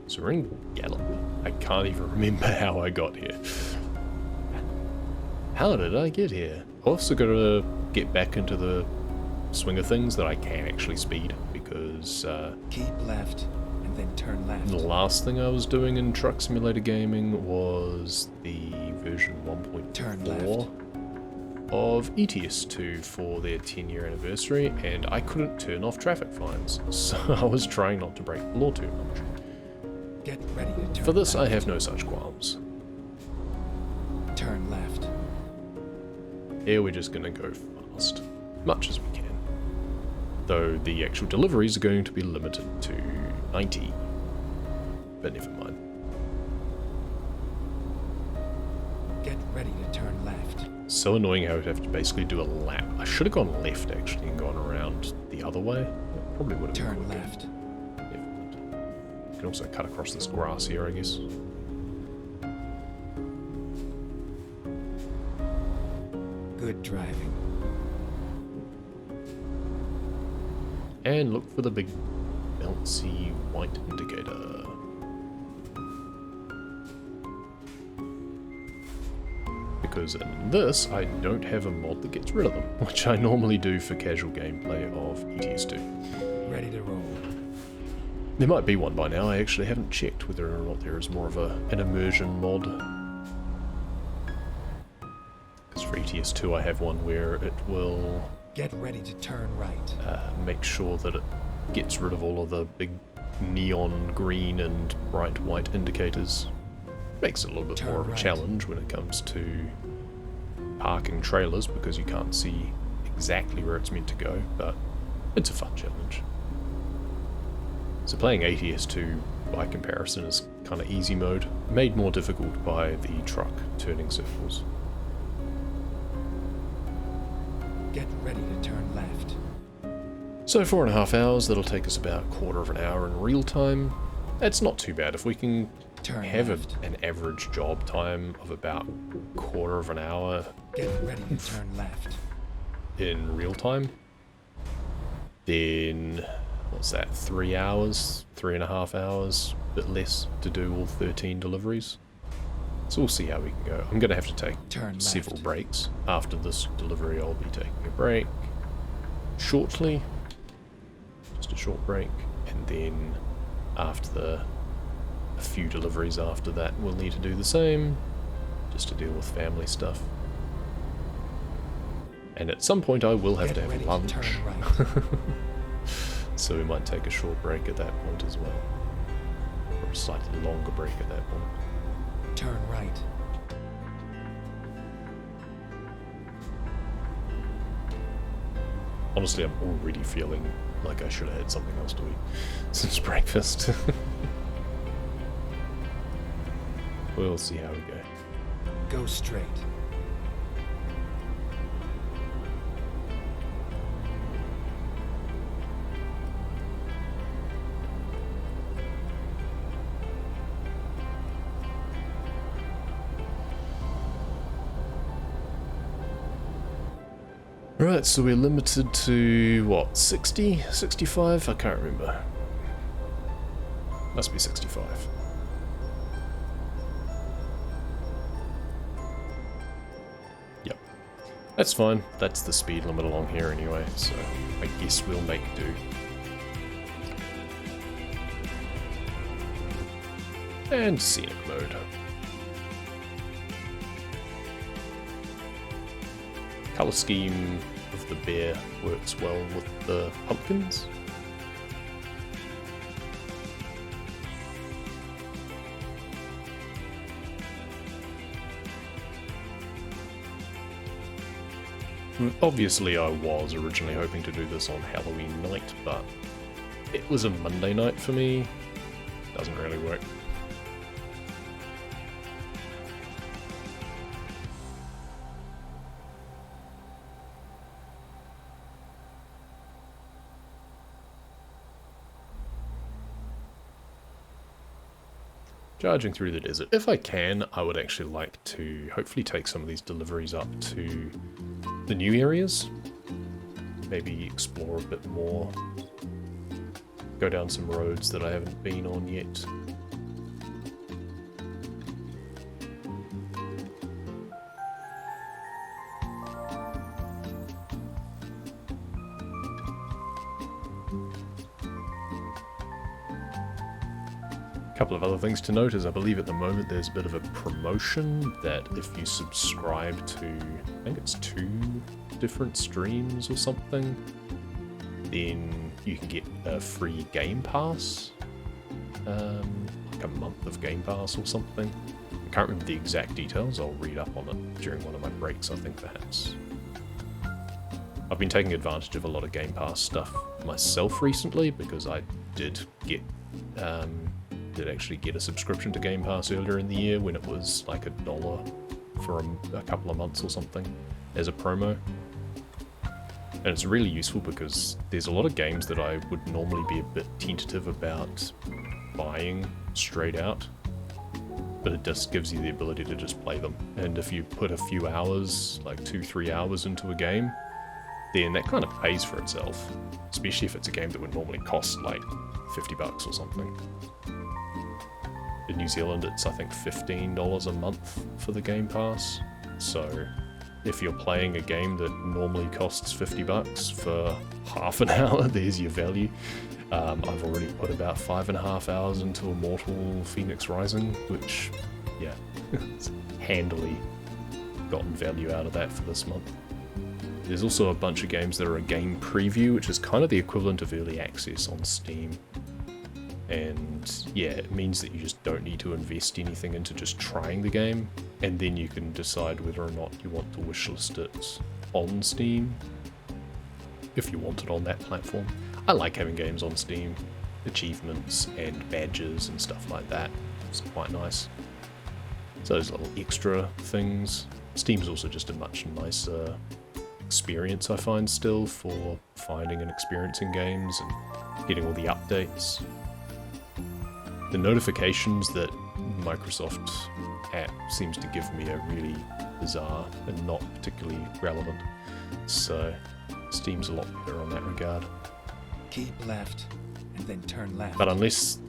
So we're in Gallup. I can't even remember how I got here. How did I get here? I've also got to get back into the swing of things that I can actually speed, because Keep left and then turn left. the last thing I was doing in Truck Simulator gaming was the version Turn 1.4 of ETS2 for their 10-year anniversary, and I couldn't turn off traffic fines, so I was trying not to break the law too much. Get ready to turn For this, left. I have no such qualms. Turn left. Here we're just going to go fast, much as we can. Though the actual deliveries are going to be limited to 90. But never mind. Get ready to turn left. So annoying how I'd have to basically do a lap. I should have gone left actually and gone around the other way. That probably would have been Turn quicker. left. Never mind. You can also cut across this grass here, I guess. Good driving. And look for the big bouncy white indicator. Because in this, I don't have a mod that gets rid of them, which I normally do for casual gameplay of ETS2. Ready to roll. There might be one by now, I actually haven't checked whether or not there is more of an immersion mod. Because for ETS2 I have one where it will Get ready to turn right. make sure that it gets rid of all of the big neon green and bright white indicators. Makes it a little bit Turn more of a right. challenge when it comes to parking trailers, because you can't see exactly where it's meant to go, but it's a fun challenge. So playing ATS2 by comparison is kind of easy mode, made more difficult by the truck turning circles. Get ready to turn left. So 4.5 hours, that'll take us about a quarter of an hour in real time. That's not too bad. If we can Turn have left. an average job time of about a quarter of an hour Get ready to turn left. in real time, then what's that, 3 hours, 3.5 hours, a bit less to do all 13 deliveries. So we'll see how we can go. I'm going to have to take Turn several left. breaks. After this delivery I'll be taking a break shortly, just a short break, and then after a few deliveries after that we'll need to do the same, just to deal with family stuff. And at some point I will have to Get ready have lunch. to turn right. So we might take a short break at that point as well. Or a slightly longer break at that point. Turn right. Honestly, I'm already feeling like I should have had something else to eat since breakfast. We'll see how we go. Go straight. Right, so we're limited to, what, 60? 65? I can't remember. Must be 65. Yep. That's fine. That's the speed limit along here anyway, so I guess we'll make do. And scenic mode. Colour scheme of the bear works well with the pumpkins. Obviously I was originally hoping to do this on Halloween night, but it was a Monday night for me. Doesn't really work. Charging through the desert. If I can, I would actually like to hopefully take some of these deliveries up to the new areas. Maybe explore a bit more go down some roads that I haven't been on yet. A couple of other things to note is I believe at the moment there's a bit of a promotion that if you subscribe to, I think it's 2 different streams or something, then you can get a free Game Pass, like a month of Game Pass or something. I can't remember the exact details, I'll read up on it during one of my breaks, I think perhaps. I've been taking advantage of a lot of Game Pass stuff myself recently because I did actually get a subscription to Game Pass earlier in the year when it was like $1 for a couple of months or something as a promo. And it's really useful because there's a lot of games that I would normally be a bit tentative about buying straight out, but it just gives you the ability to just play them. And if you put a few hours, like 2-3 hours into a game, then that kind of pays for itself, especially if it's a game that would normally cost like $50 or something. In New Zealand, it's I think $15 a month for the Game Pass. So if you're playing a game that normally costs $50 for half an hour, there's your value. I've already put about 5.5 hours into Immortal Phoenix Rising, which, yeah, it's handily gotten value out of that for this month. There's also a bunch of games that are a game preview, which is kind of the equivalent of early access on Steam. And yeah, it means that you just don't need to invest anything into just trying the game, and then you can decide whether or not you want to wishlist it on Steam, if you want it on that platform. I like having games on Steam, achievements and badges and stuff like that. It's quite nice. So those little extra things. Steam's also just a much nicer experience, I find, still, for finding and experiencing games and getting all the updates. The notifications that Microsoft app seems to give me are really bizarre and not particularly relevant. So Steam's a lot better on that regard. Keep left, and then turn left. But unless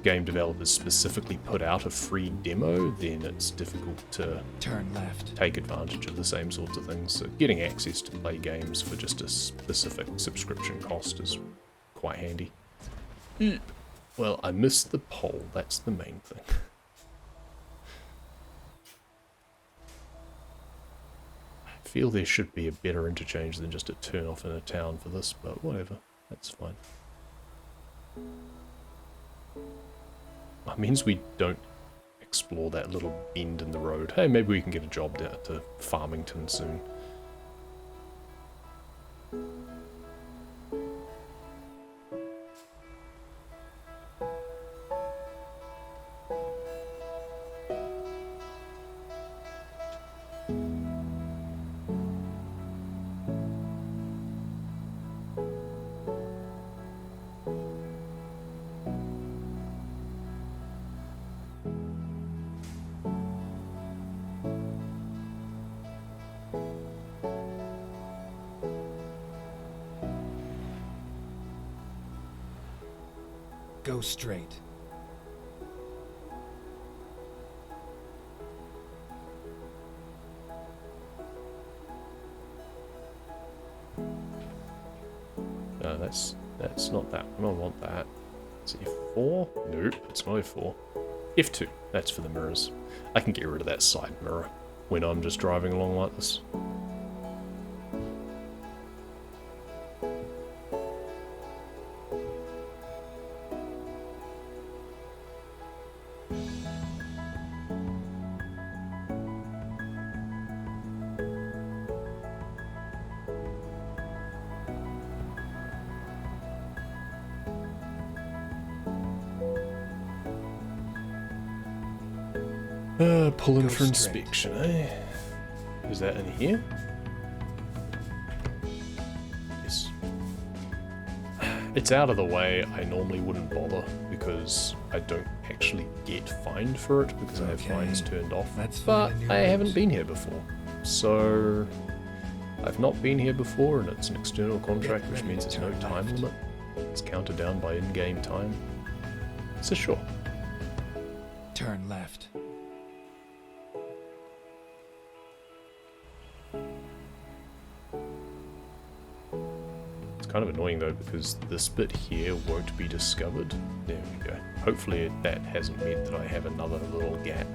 game developers specifically put out a free demo, then it's difficult to turn left. Take advantage of the same sorts of things. So getting access to play games for just a specific subscription cost is quite handy. Well, I missed the poll, that's the main thing. I feel there should be a better interchange than just a turn off in a town for this, but whatever, that's fine. That means we don't explore that little bend in the road. Hey, maybe we can get a job down to Farmington soon. Go straight. No, that's not that one. I want that. Is it F4? Nope, it's not F4. F2. That's for the mirrors. I can get rid of that side mirror when I'm just driving along like this. Pull in Go for straight. inspection, eh? Is that in here? Yes. It's out of the way. I normally wouldn't bother because I don't actually get fined for it because I have Okay, fines turned off. let's But find a new I haven't route. been here before. So I've not been here before, and it's an external contract, which ready means to there's no turn time left. limit. It's counted down by in-game time. So sure. Turn left. It's kind of annoying though because this bit here won't be discovered. There we go. Hopefully that hasn't meant that I have another little gap.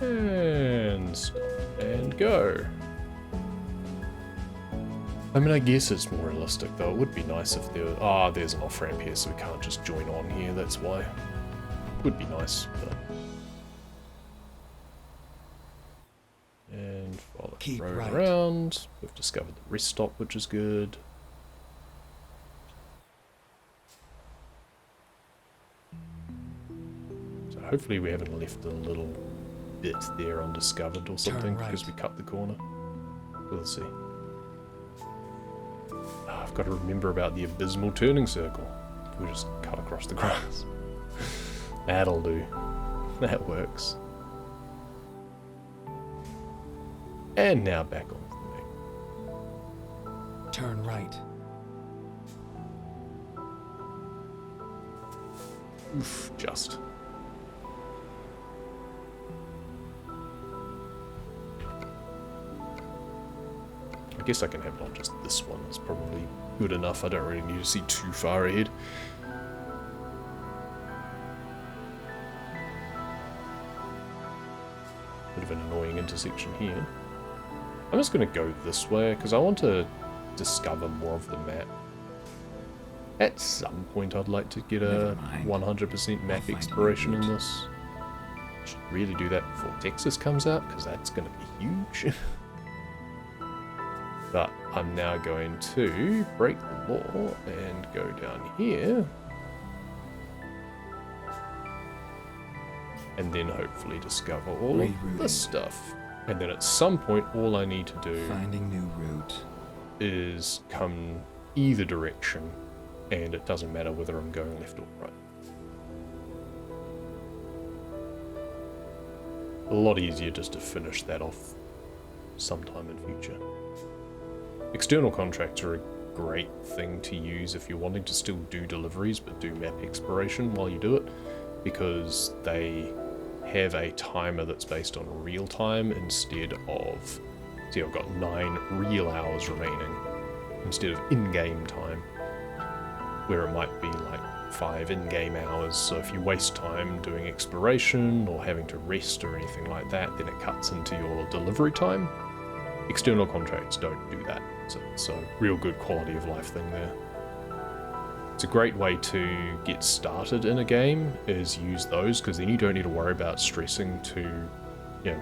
And go. I mean, I guess it's more realistic though. It would be nice if there was... Ah, there's an off-ramp here, so we can't just join on here, that's why. Would be nice, but... And follow the road right. around. We've discovered the rest stop, which is good. So hopefully we haven't left a little bit there undiscovered or something right. because we cut the corner. We'll see. I've got to remember about the abysmal turning circle. We'll just cut across the grass. That'll do. That works. And now back on the thing. Turn right. Oof, just. I guess I can have not just this one. It's probably good enough. I don't really need to see too far ahead. Bit of an annoying intersection here. I'm just going to go this way because I want to discover more of the map. At some point I'd like to get a 100% map exploration in this. Should really do that before Texas comes out because that's going to be huge. But I'm now going to break the law and go down here. And then hopefully discover all of this stuff. And then at some point, all I need to do Finding new route is come either direction, and it doesn't matter whether I'm going left or right. A lot easier just to finish that off sometime in future. External contracts are a great thing to use if you're wanting to still do deliveries but do map exploration while you do it, because they have a timer that's based on real time instead of... See, I've got 9 real hours remaining instead of in-game time, where it might be like 5 in-game hours. So if you waste time doing exploration or having to rest or anything like that, then it cuts into your delivery time. External contracts don't do that, so it's a real good quality of life thing there. It's a great way to get started in a game, is use those, because then you don't need to worry about stressing to,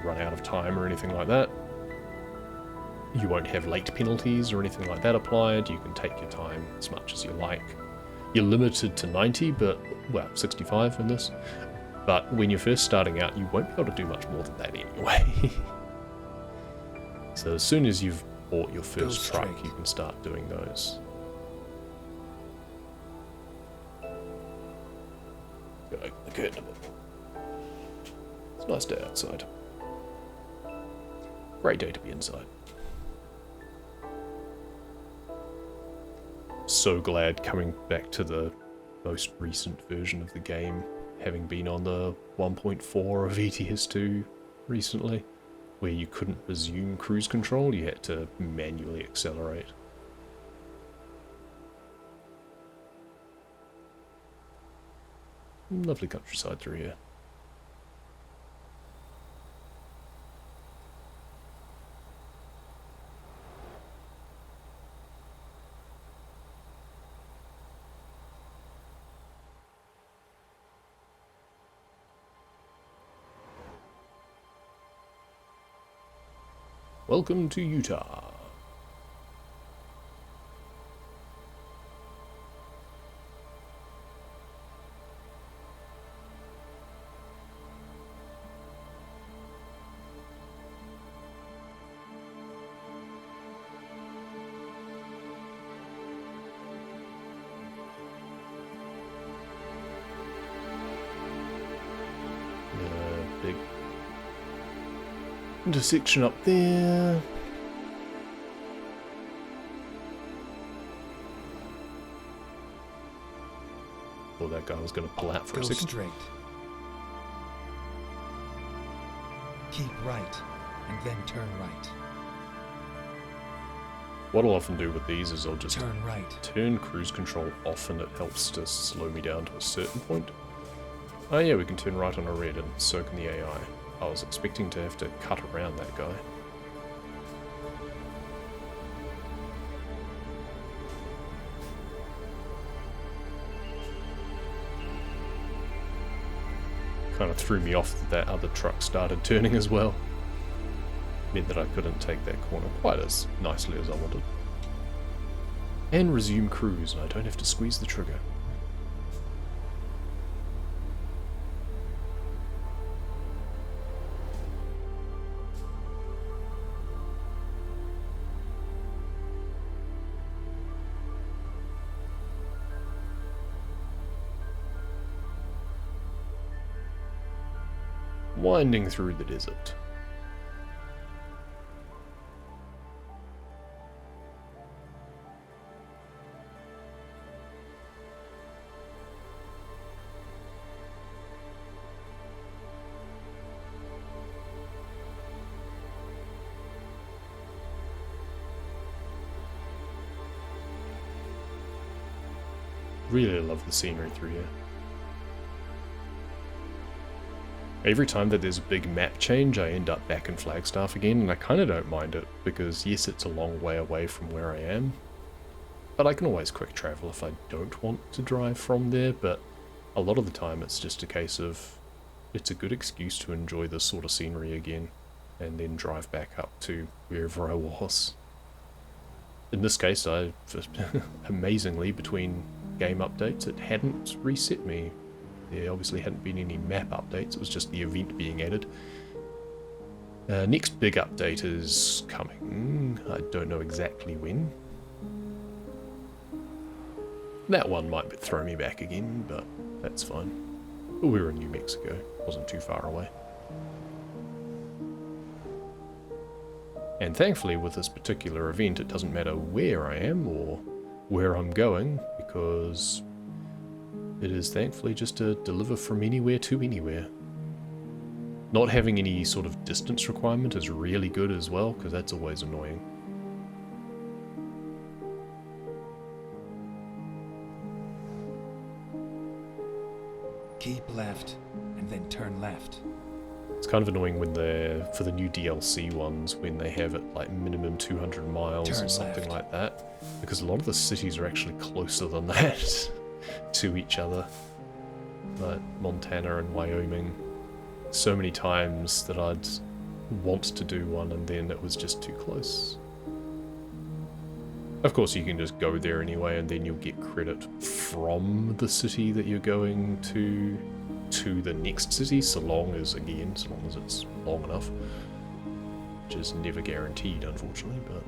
run out of time or anything like that. You won't have late penalties or anything like that applied. You can take your time as much as you like. You're limited to 90, but, well, 65 in this. But when you're first starting out, you won't be able to do much more than that anyway. So as soon as you've bought your first truck, you can start doing those. Go open the curtain a bit. It's a nice day outside. Great day to be inside. So glad coming back to the most recent version of the game, having been on the 1.4 of ETS2 recently, where you couldn't resume cruise control, you had to manually accelerate. Lovely countryside through here. Welcome to Utah. Big intersection up there. Thought that guy was going to pull out for Go a second. straight. Keep right, and then turn right. What I'll often do with these is I'll just Turn right. turn cruise control off, and it helps to slow me down to a certain point. Oh yeah, we can turn right on a red, and so can the AI. I was expecting to have to cut around that guy. Kind of threw me off that that other truck started turning as well. Meant that I couldn't take that corner quite as nicely as I wanted. And resume cruise, and I don't have to squeeze the trigger. Winding through the desert. Really love the scenery through here. Every time that there's a big map change, I end up back in Flagstaff again, and I kind of don't mind it, because yes, it's a long way away from where I am, but I can always quick travel if I don't want to drive from there, but a lot of the time it's just a case of, it's a good excuse to enjoy this sort of scenery again, and then drive back up to wherever I was. In this case, I, amazingly, between game updates, it hadn't reset me. There obviously hadn't been any map updates, it was just the event being added. Next big update is coming, I don't know exactly when. That one might throw me back again, but that's fine. We were in New Mexico, wasn't too far away. And thankfully with this particular event it doesn't matter where I am or where I'm going, because it is thankfully just to deliver from anywhere to anywhere. Not having any sort of distance requirement is really good as well, because that's always annoying. Keep left, and then turn left. It's kind of annoying when they're, for the new DLC ones, when they have it like minimum 200 miles Turn or something left. like that, because a lot of the cities are actually closer than that to each other. Like Montana and Wyoming. So many times that I'd want to do one and then it was just too close. Of course you can just go there anyway and then you'll get credit from the city that you're going to the next city, so long as it's long enough. Which is never guaranteed, unfortunately, but...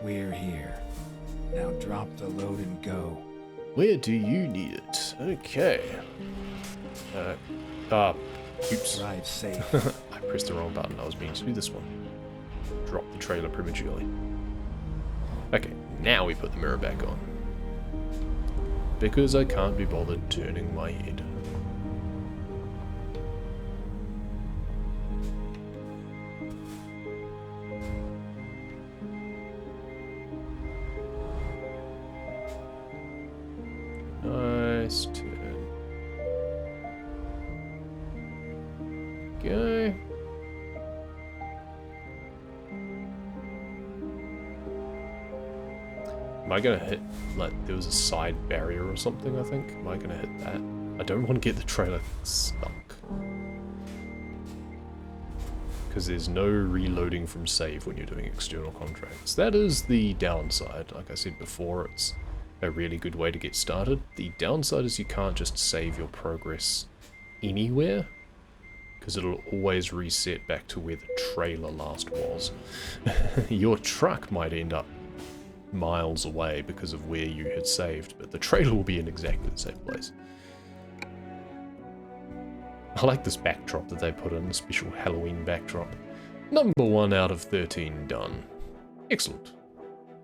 We're here. Now drop the load and go. Where do you need it? Okay. Oops. Drive safe. I pressed the wrong button. I was meaning to do this one. Drop the trailer prematurely. Okay, now we put the mirror back on. Because I can't be bothered turning my head. Nice turn. Go. Am I gonna hit, like, there was a side barrier or something, I think? Am I gonna hit that? I don't want to get the trailer stuck. Because there's no reloading from save when you're doing external contracts. That is the downside. Like I said before, it's a really good way to get started. The downside is you can't just save your progress anywhere, because it'll always reset back to where the trailer last was. Your truck might end up miles away because of where you had saved, but the trailer will be in exactly the same place. I like this backdrop that they put in, the special Halloween backdrop. Number 1 out of 13 done. Excellent.